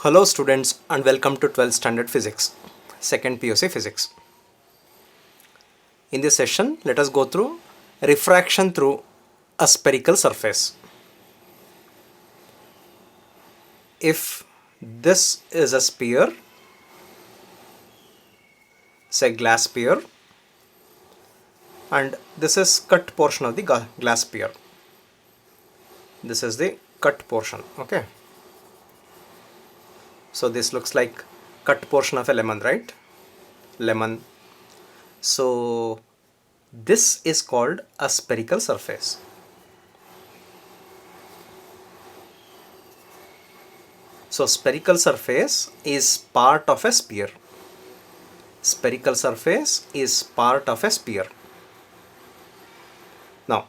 Hello students and welcome to 12th standard physics, second PUC physics. In this session, let us go through refraction through a spherical surface. If this is a sphere, say glass sphere, and this is cut portion of the glass sphere. This is the cut portion, okay? So this looks like cut portion of a lemon, right? Lemon. So this is called a spherical surface. So spherical surface is part of a sphere. Spherical surface is part of a sphere. Now,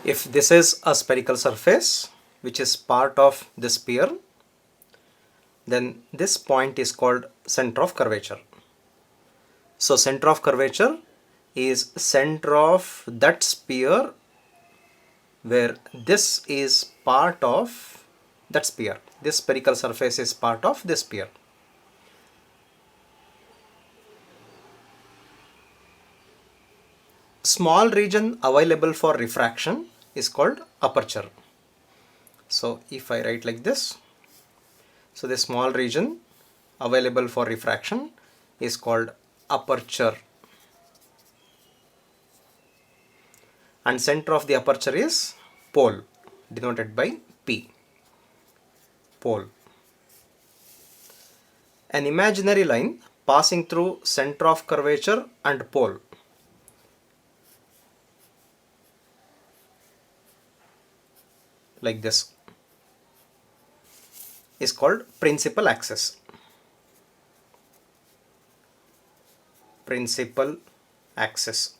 if this is a spherical surface which is part of the sphere, then this point is called center of curvature. So center of curvature is center of that sphere where this is part of that sphere. This spherical surface is part of this sphere. Small region available for refraction is called aperture. So if I write like this, so the small region available for refraction is called aperture, and center of the aperture is pole, denoted by P, pole. An imaginary line passing through center of curvature and pole like this is called principal axis. Principal axis.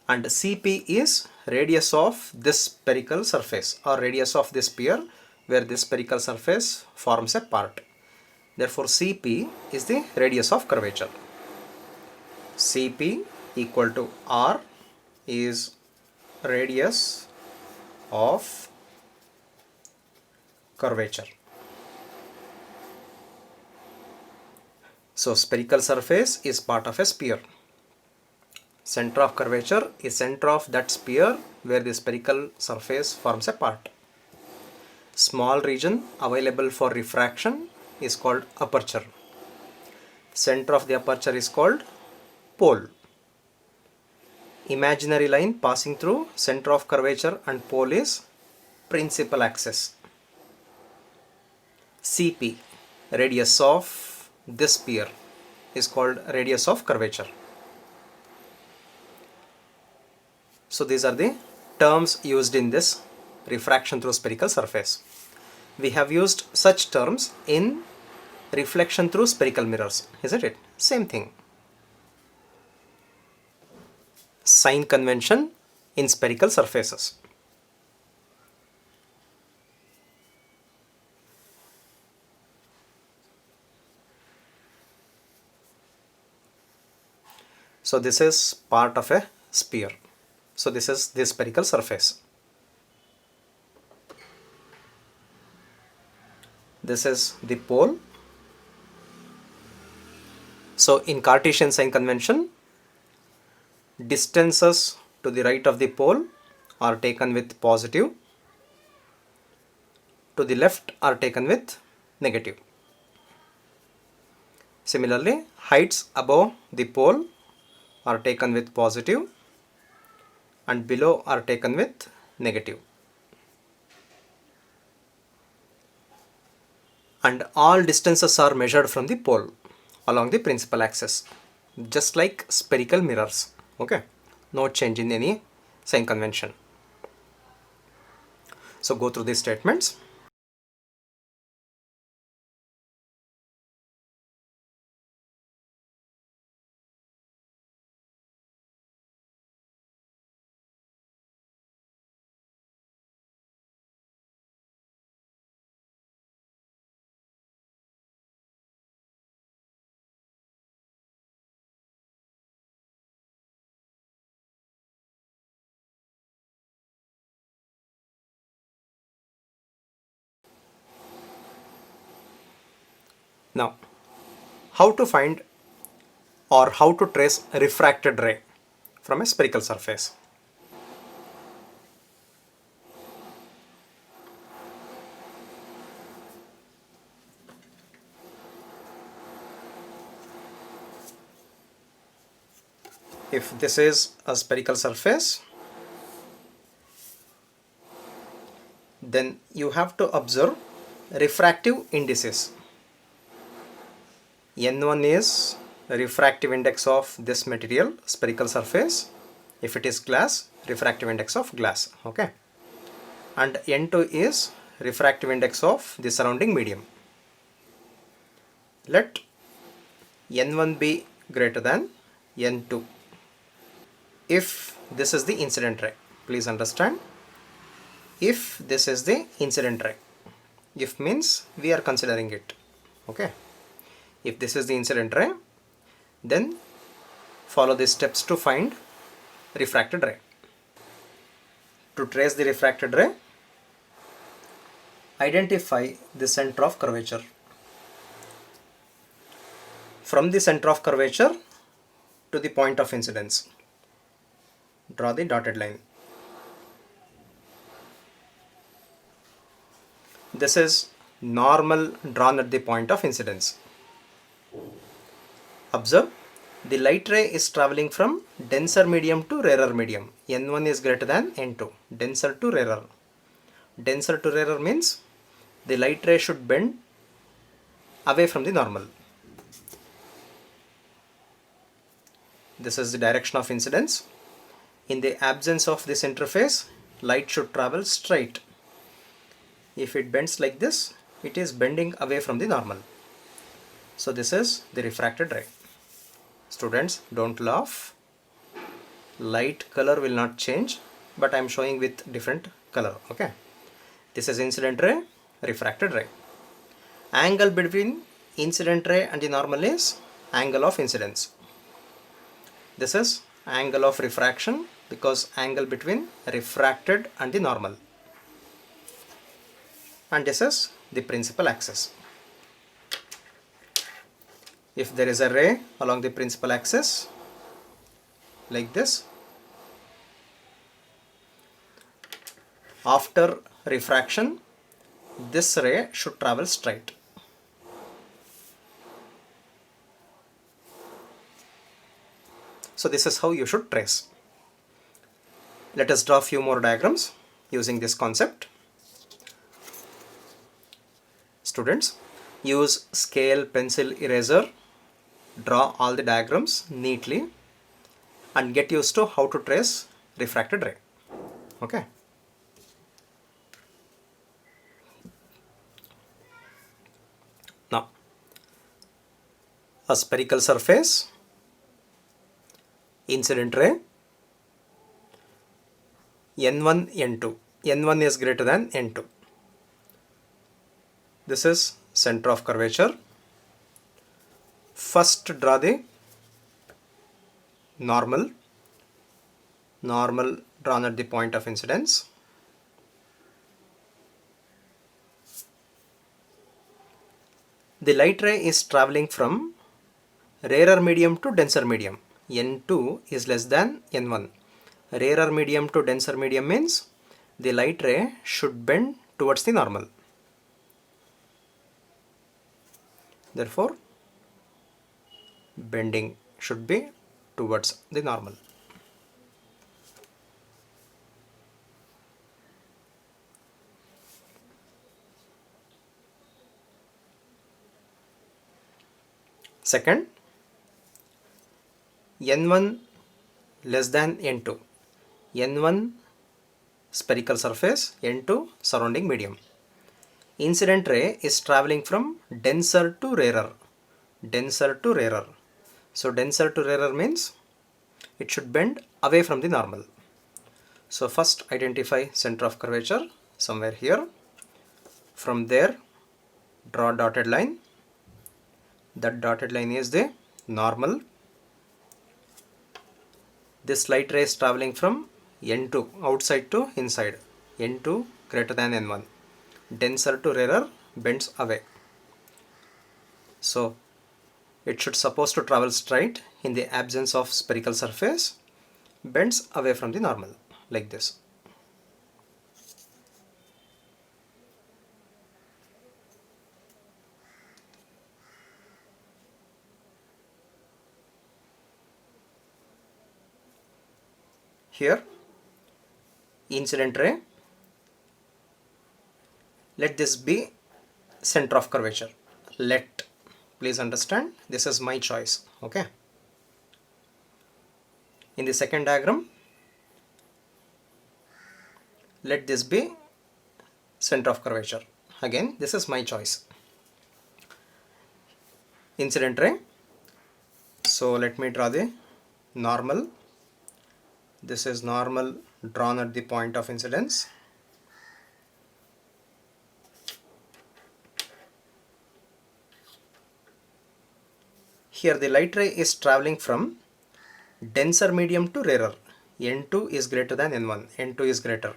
And CP is radius of this spherical surface, or radius of this sphere where this spherical surface forms a part. Therefore CP is the radius of curvature. CP equal to R is radius of curvature. So spherical surface is part of a sphere. Center of curvature is center of that sphere where the spherical surface forms a part. Small region available for refraction is called aperture. Center of the aperture is called pole. Imaginary line passing through center of curvature and pole is principal axis. CP, radius of this sphere, is called radius of curvature. So these are the terms used in this refraction through spherical surface. We have used such terms in reflection through spherical mirrors, isn't it? Same thing. Sign convention in spherical surfaces. So this is part of a sphere. So this is the spherical surface. This is the pole. So in Cartesian sign convention, distances to the right of the pole are taken with positive, to the left are taken with negative. Similarly, heights above the pole are taken with positive and below are taken with negative. and all distances are measured from the pole along the principal axis, just like spherical mirrors. Okay, no change in any sign convention. So go through these statements. Now, how to find or how to trace a refracted ray from a spherical surface. If this is a spherical surface, then you have to observe refractive indices. N1 is refractive index of this material, spherical surface. If it is glass, refractive index of glass. Okay. And N2 is refractive index of the surrounding medium. Let N1 be greater than N2 if this is the incident ray. Please understand, if this is the incident ray, if means we are considering it. Okay, if this is the incident ray, then follow the steps to find refracted ray. To trace the refracted ray, identify the center of curvature. From the center of curvature to the point of incidence, draw the dotted line. This is normal drawn at the point of incidence. Observe, the light ray is traveling from denser medium to rarer medium. N1 is greater than N2. Denser to rarer. Denser to rarer means the light ray should bend away from the normal. This is the direction of incidence. In the absence of this interface, light should travel straight. If it bends like this, it is bending away from the normal. So this is the refracted ray. Students, don't laugh. Light color will not change, but I am showing with different color. Okay. This is incident ray, refracted ray. Angle between incident ray and the normal is angle of incidence. This is angle of refraction because angle between refracted and the normal. And this is the principal axis. If there is a ray along the principal axis like this, after refraction, this ray should travel straight. So this is how you should trace. Let us draw a few more diagrams using this concept. Students, use scale, pencil, eraser, draw all the diagrams neatly and get used to how to trace refracted ray. Okay. Now, a spherical surface, incident ray, N1, N2. N1 is greater than N2. This is center of curvature. First draw the normal drawn at the point of incidence. The light ray is traveling from rarer medium to denser medium. N2 is less than N1. Rarer medium to denser medium means the light ray should bend towards the normal. Therefore, bending should be towards the normal. Second, n1 less than n2. n1 spherical surface, n2 surrounding medium. Incident ray is traveling from denser to rarer. Denser to rarer. So denser to rarer means it should bend away from the normal. So first identify center of curvature somewhere here. From there draw a dotted line. That dotted line is the normal. This light ray is traveling from n2 outside to inside. n2 greater than n1. Denser to rarer bends away. So it should supposed to travel straight in the absence of spherical surface, bends away from the normal like this. Here incident ray, let this be center of curvature. Let, please understand, this is my choice. Okay. In the second diagram, let this be center of curvature. Again, this is my choice. Incident ray. So let me draw the normal. This is normal drawn at the point of incidence. Here the light ray is traveling from denser medium to rarer. n2 is greater than n1. n2 is greater.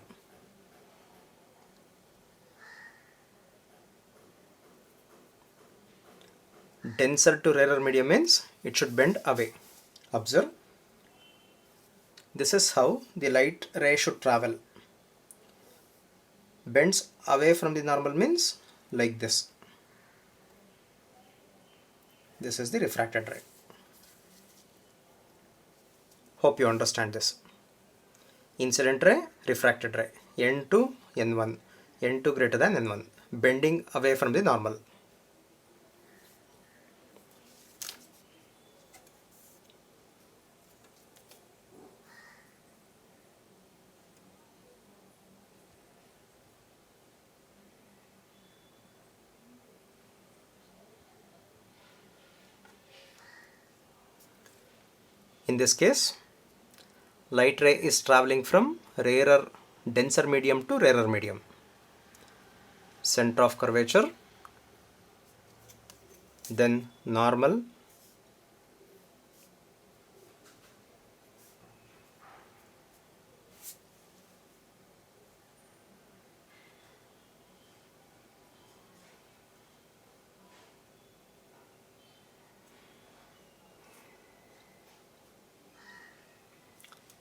Denser to rarer medium means it should bend away. Observe. This is how the light ray should travel. Bends away from the normal means like this. This is the refracted ray. Hope you understand this. Incident ray, refracted ray. n2, n1. n2 greater than n1. Bending away from the normal. In this case, light ray is traveling from rarer, denser medium to rarer medium. Center of curvature, then normal,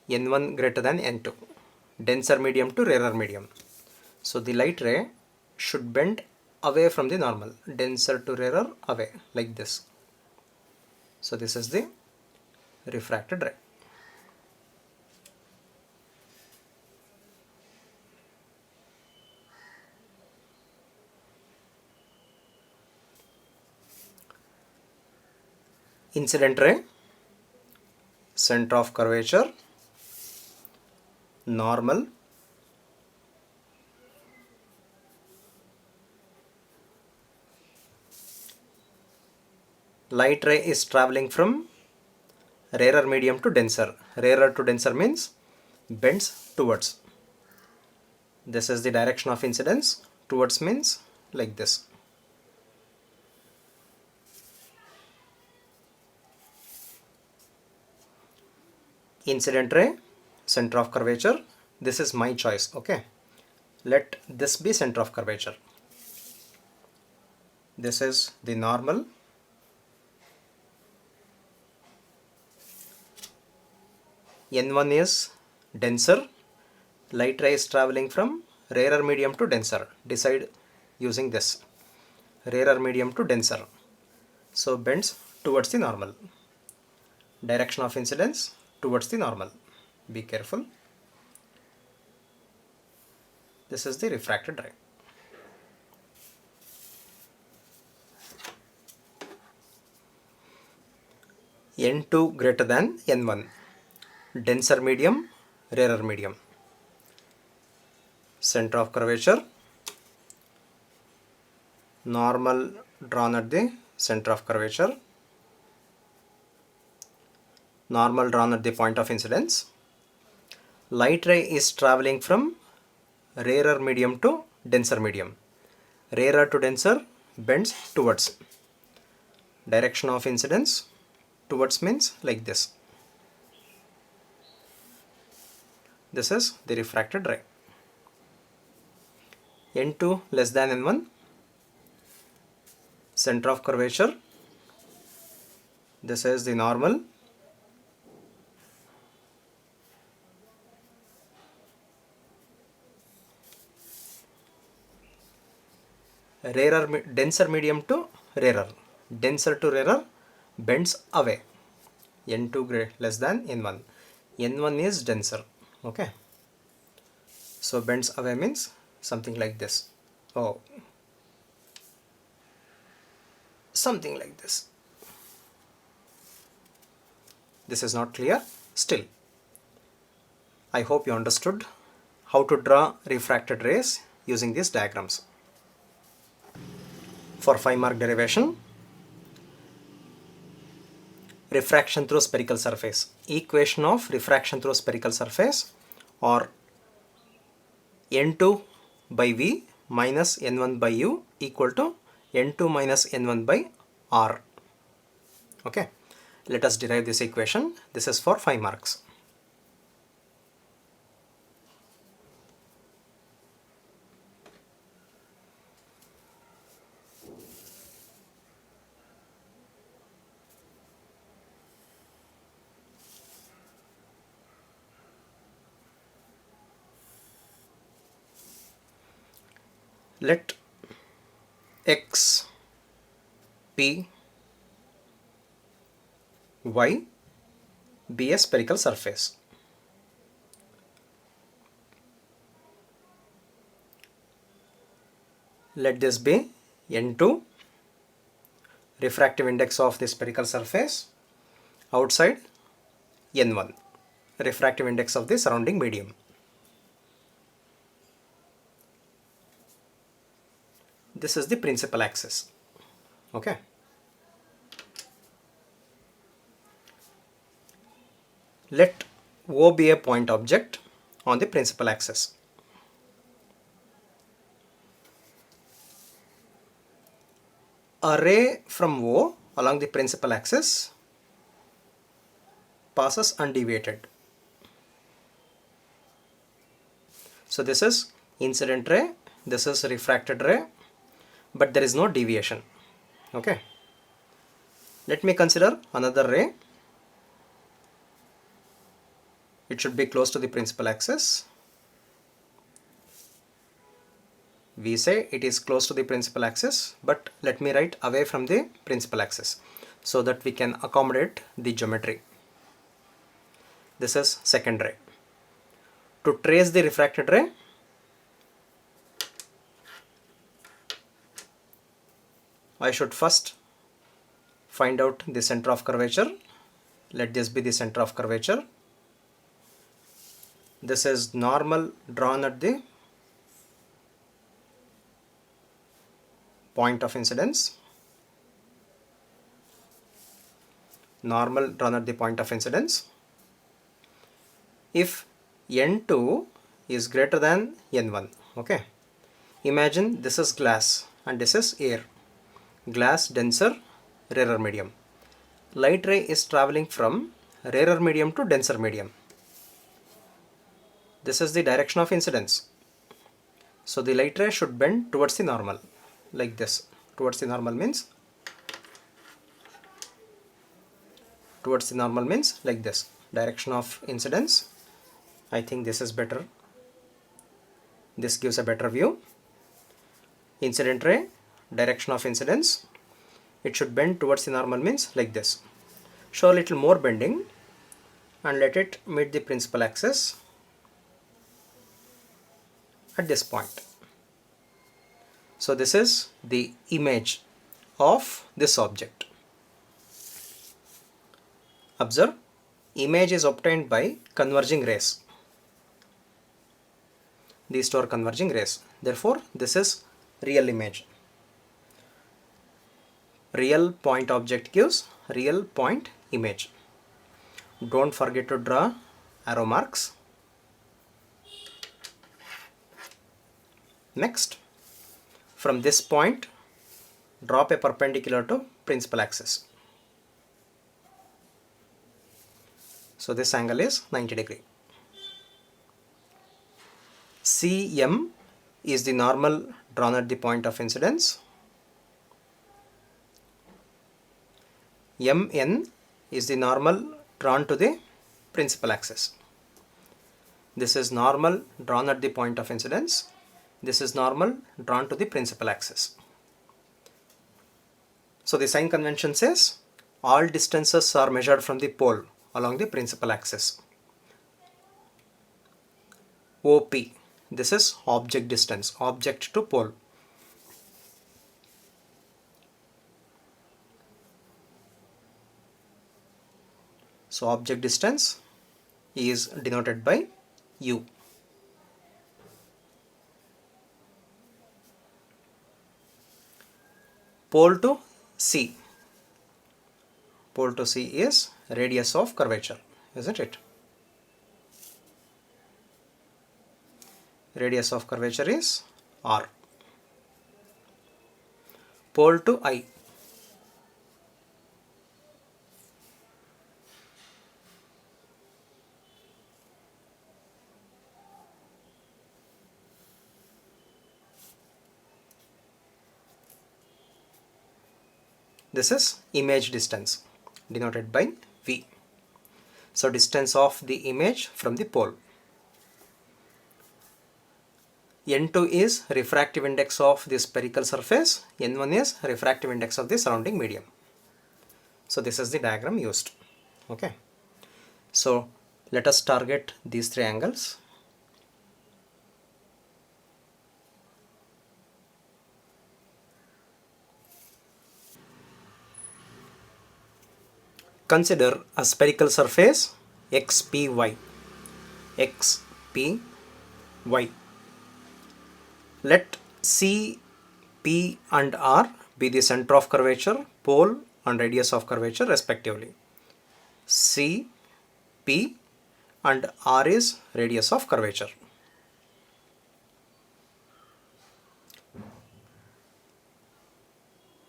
n1 greater than n2, denser medium to rarer medium. So the light ray should bend away from the normal, denser to rarer, away, like this. So this is the refracted ray. Incident ray, center of curvature, normal, light ray is traveling from rarer medium to denser. Rarer to denser means bends towards. This is the direction of incidence. Towards means like this. Incident ray, center of curvature. This is my choice. Okay. Let this be center of curvature. This is the normal. n1 is denser. Light ray is traveling from rarer medium to denser. Decide using this. Rarer medium to denser. So bends towards the normal. Direction of incidence towards the normal. Be careful. This is the refracted ray. n2 greater than n1, denser medium, rarer medium. Center of curvature, normal drawn at the center of curvature, normal drawn at the point of incidence. Light ray is traveling from rarer medium to denser medium. Rarer to denser bends towards. Direction of incidence towards means like this. This is the refracted ray. n2 less than n1, center of curvature, this is the normal, denser medium to rarer, denser to rarer bends away. n2 less than n1, n1 is denser, okay, so bends away means something like this. Oh, something like this. This is not clear still. I hope you understood how to draw refracted rays using these diagrams. For 5-mark derivation, refraction through spherical surface. Equation of refraction through spherical surface, or n2 by v minus n1 by u equal to n2 minus n1 by r. Okay, let us derive this equation. This is for 5 marks. Let x, p, y be a spherical surface. Let this be n2, refractive index of the spherical surface, outside n1, refractive index of the surrounding medium. This is the principal axis. Okay. Let O be a point object on the principal axis. A ray from O along the principal axis passes undeviated. So this is incident ray, this is refracted ray, but there is no deviation. Okay. Let me consider another ray. It should be close to the principal axis. We say it is close to the principal axis, but let me write away from the principal axis so that we can accommodate the geometry. This is second ray. To trace the refracted ray, I should first find out the center of curvature. Let this be the center of curvature. This is normal drawn at the point of incidence. Normal drawn at the point of incidence. If n2 is greater than n1, okay. Imagine this is glass and this is air. Glass denser, rarer medium. Light ray is traveling from rarer medium to denser medium. This is the direction of incidence. So the light ray should bend towards the normal, like this. Towards the normal means like this. Direction of incidence. I think this is better. This gives a better view. Incident ray, direction of incidence. It should bend towards the normal means like this. Show a little more bending and let it meet the principal axis at this point. So this is the image of this object. Observe, image is obtained by converging rays. These two are converging rays. Therefore, this is real image. Real point object gives real point image. Don't forget to draw arrow marks. Next, from this point, drop a perpendicular to principal axis. So this angle is 90 degree. CM is the normal drawn at the point of incidence. MN is the normal drawn to the principal axis. This is normal drawn at the point of incidence. This is normal drawn to the principal axis. So the sign convention says all distances are measured from the pole along the principal axis. OP, this is object distance, object to pole. So object distance is denoted by U. Pole to C. Pole to C is radius of curvature, isn't it? Radius of curvature is R. Pole to I. This is image distance denoted by V. So distance of the image from the pole. N2 is refractive index of the spherical surface. N1 is refractive index of the surrounding medium. So this is the diagram used. Okay. So let us target these three angles. Consider a spherical surface XPY. XPY. Let C, P and R be the center of curvature, pole and radius of curvature respectively. C, P and R is radius of curvature.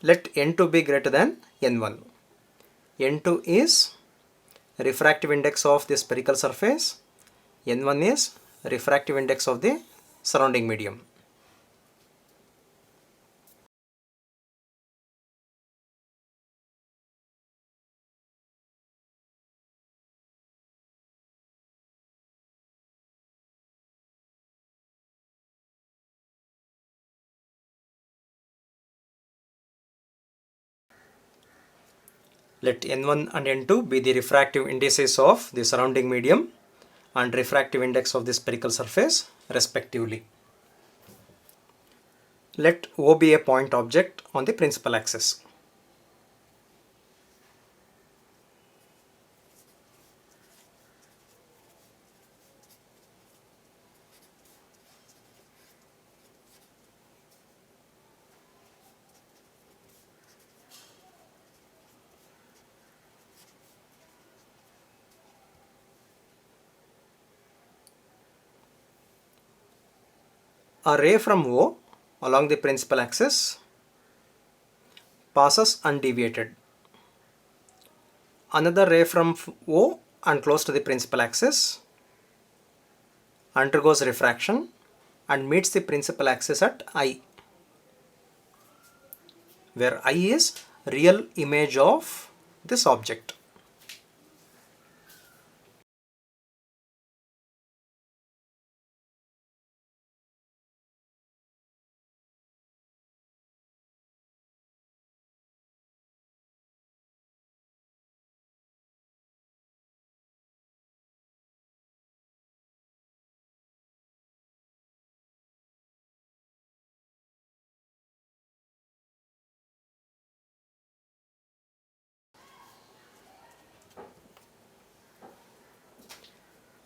Let N2 be greater than N1. N2 is refractive index of the spherical surface. N1 is refractive index of the surrounding medium. Let N1 and N2 be the refractive indices of the surrounding medium and refractive index of the spherical surface respectively. Let O be a point object on the principal axis. A ray from O along the principal axis passes undeviated. Another ray from O and close to the principal axis undergoes refraction and meets the principal axis at I, where I is real image of this object.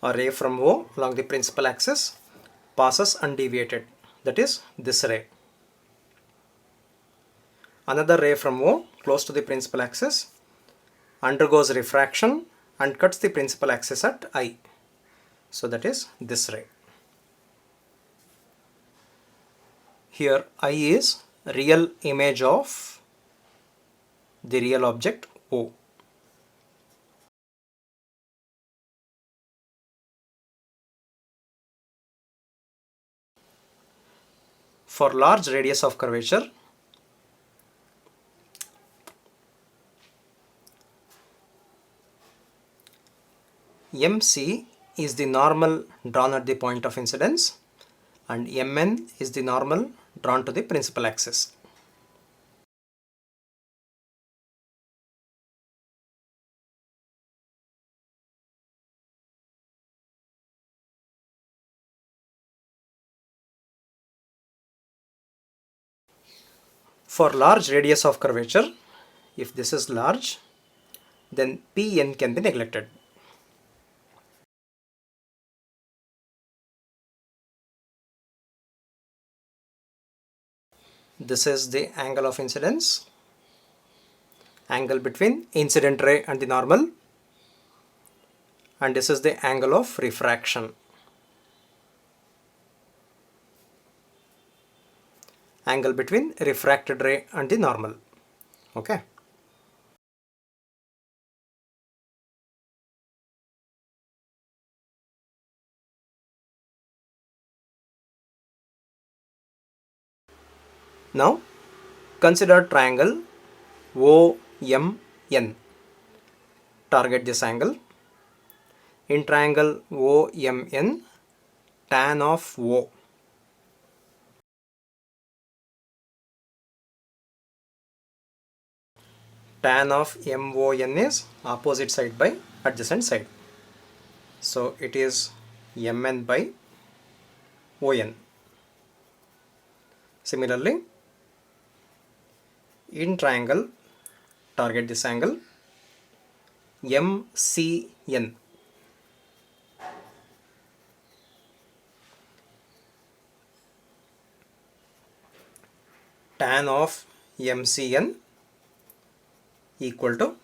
a ray from O along the principal axis passes undeviated, that is this ray. Another ray from O close to the principal axis undergoes refraction and cuts the principal axis at I. So that is this ray. Here I is real image of the real object O. For large radius of curvature, MC is the normal drawn at the point of incidence and MN is the normal drawn to the principal axis. For large radius of curvature, if this is large, then Pn can be neglected. This is the angle of incidence, angle between incident ray and the normal, and this is the angle of refraction, angle between refracted ray and the normal. Okay. Now consider triangle OMN. Target this angle. In triangle OMN, tan of O tan of MON is opposite side by adjacent side. So it is MN by ON. Similarly, in triangle, target this angle MCN. Tan of MCN equal to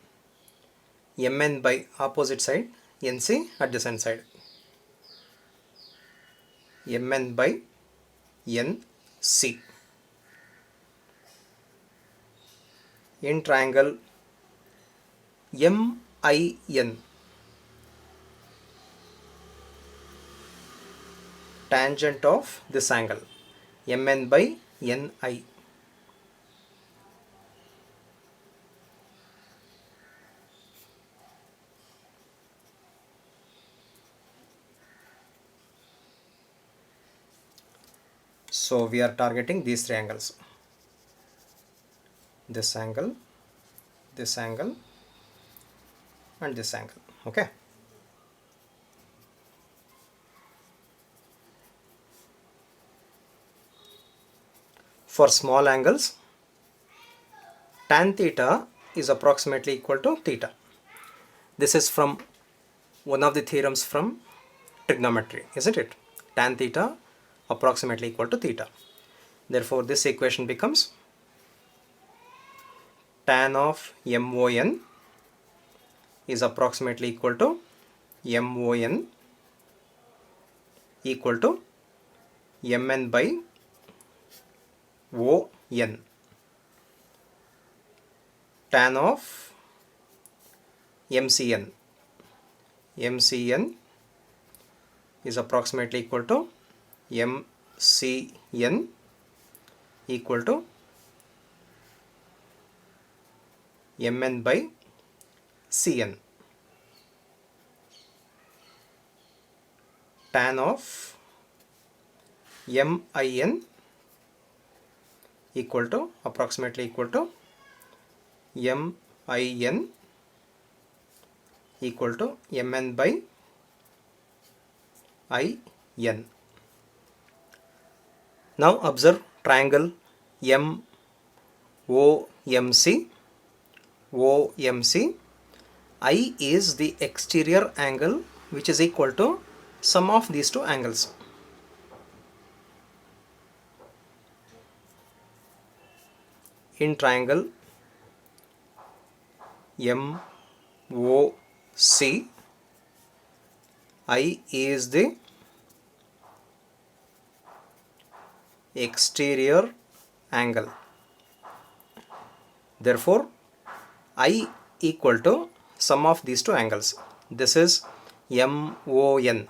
MN by opposite side NC adjacent side. MN by NC. In triangle MIN, tangent of this angle MN by NI. So we are targeting these three angles. This angle, and this angle. Okay. For small angles, tan theta is approximately equal to theta. This is from one of the theorems from trigonometry, isn't it? Tan theta approximately equal to theta. Therefore, this equation becomes tan of MON is approximately equal to MON equal to MN by ON. Tan of MCN is approximately equal to MCN equal to MN by CN. Tan of MIN equal to approximately equal to MIN equal to MN by IN. Now observe triangle MOMC. I is the exterior angle which is equal to sum of these two angles. In triangle MOC, I is the exterior angle. Therefore, I equal to sum of these two angles. This is MON,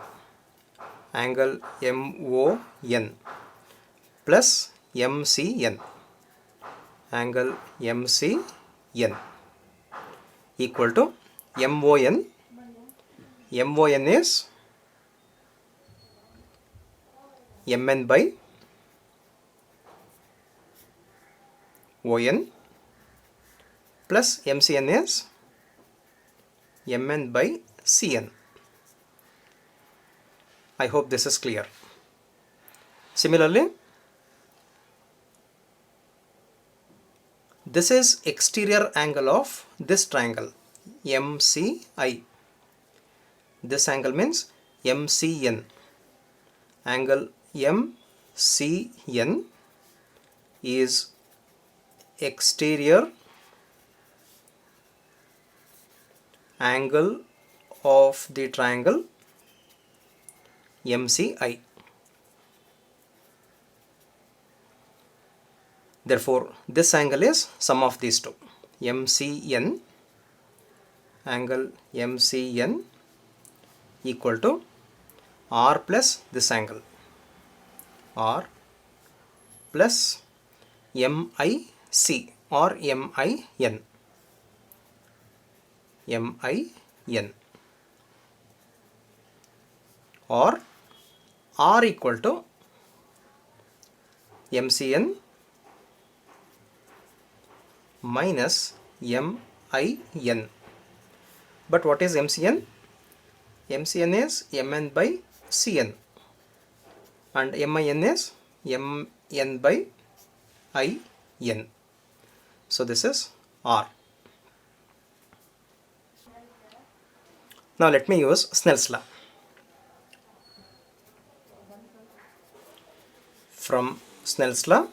angle MON, plus MCN, angle MCN, equal to MON. MON is MN by ON, plus MCN is MN by CN. I hope this is clear. Similarly, this is exterior angle of this triangle MCI. This angle means MCN. Angle MCN is exterior angle of the triangle MCI. Therefore, this angle is sum of these two. MCN, angle MCN equal to R plus this angle, R plus MIC or MIN, MIN, or R equal to MCN minus MIN. But what is MCN? MCN is MN by CN and MIN is MN by IN. So this is R. Now let me use Snell's law. From Snell's law,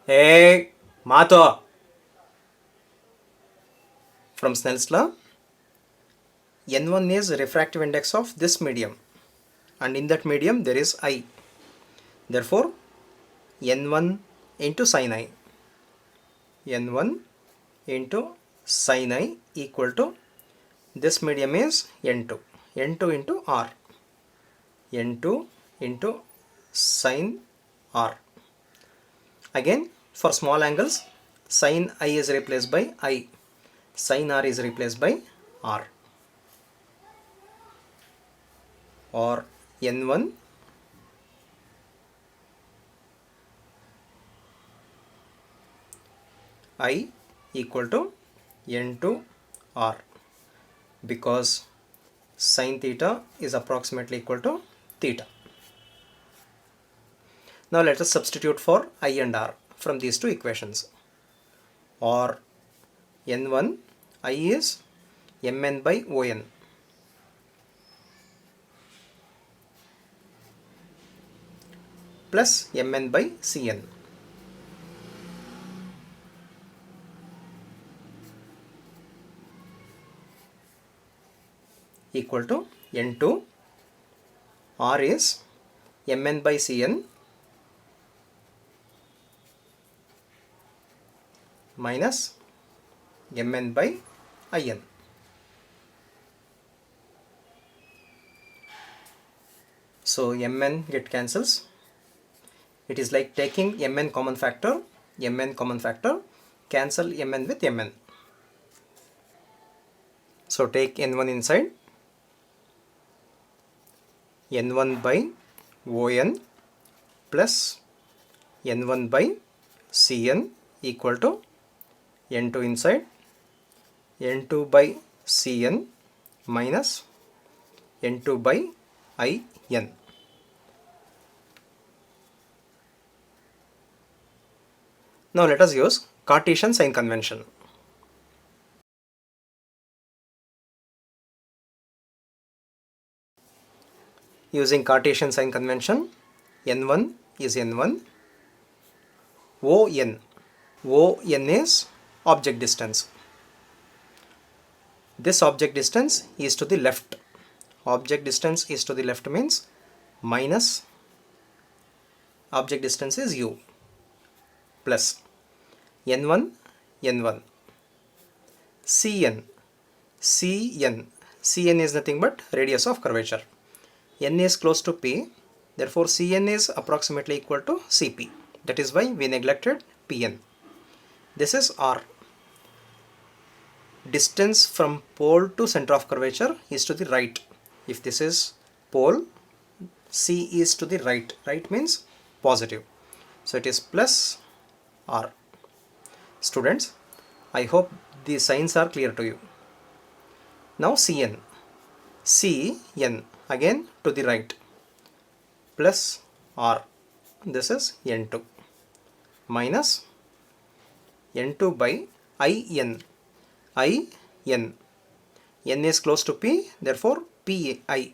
hey, Mato. From Snell's law, N1 is refractive index of this medium, and in that medium there is I. Therefore, N1 into sin I, N1 into sin I equal to this medium is N2, N2 into R, N2 into sin R. Again, for small angles, sin I is replaced by I, sin R is replaced by R, or N1 I equal to N2 R, because sin theta is approximately equal to theta. Now let us substitute for I and R from these two equations. Or N1 I is MN by ON, plus MN by CN, equal to N2 R is MN by CN minus MN by IN. So MN get cancels. It is like taking MN common factor, cancel MN with MN. So take N1 inside, N1 by ON plus N1 by CN equal to N2 inside, N2 by CN minus N2 by IN. Now let us use Cartesian sign convention. using Cartesian sign convention, n1 is n1, ON. ON is object distance. This object distance is to the left. Object distance is to the left means minus object distance is u plus n1 n1 Cn. Cn is nothing but radius of curvature. N is close to P, therefore Cn is approximately equal to Cp. That is why we neglected Pn. This is R. Distance from pole to center of curvature is to the right. If this is pole, C is to the right. Right means positive. So it is plus R. Students, I hope the signs are clear to you. Now Cn. Cn again to the right plus R. This is N2 minus N2 by In. In. N is close to P, therefore Pi.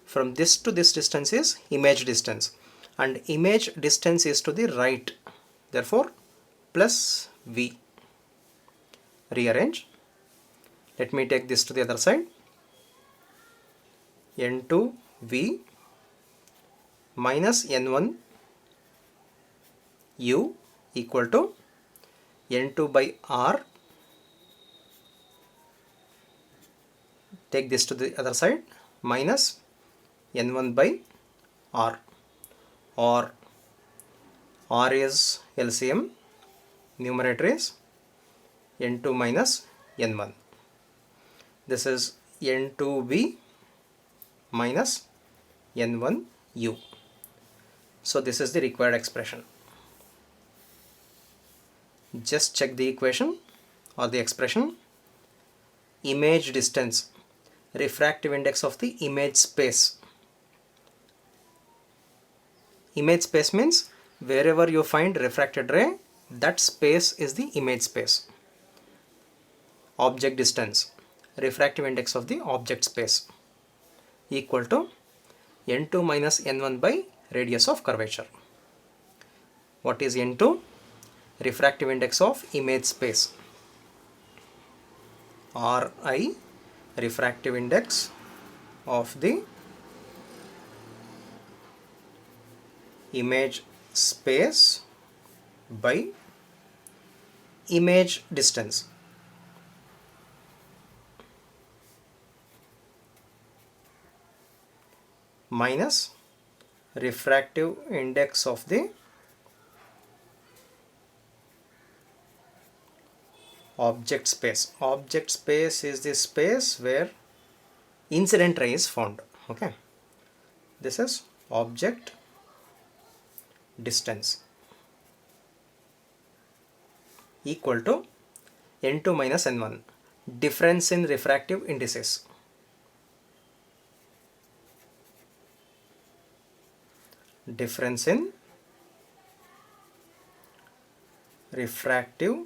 From this to this distance is image distance, and image distance is to the right, therefore plus V. Rearrange. Let me take this to the other side. N2 V minus N1 U equal to N2 by R. Take this to the other side, minus N1 by R, or R is LCM, numerator is N2 minus N1. This is N2V minus N1U. So this is the required expression. Just check the equation or the expression. Image distance, refractive index of the image space. Image space means wherever you find refracted ray, that space is the image space. Object distance, refractive index of the object space, equal to N2 minus N1 by radius of curvature. What is N2? Refractive index of image space. Ri, refractive index of the image space by image distance. Minus refractive index of the object space. Object space is the space where incident ray is found. Okay, this is object distance equal to N2 minus N1, difference in refractive indices. Difference in refractive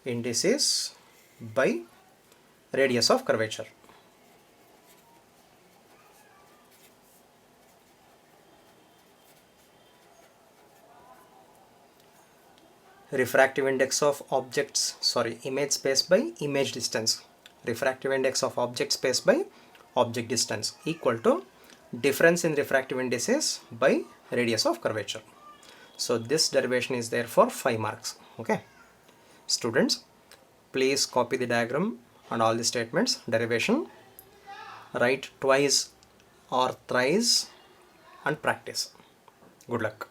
indices by radius of curvature. Refractive index of image space by image distance. Refractive index of object space by object distance equal to difference in refractive indices by radius of curvature. So this derivation is there for 5 marks. Okay. Students, please copy the diagram and all the statements, derivation, write twice or thrice and practice. Good luck.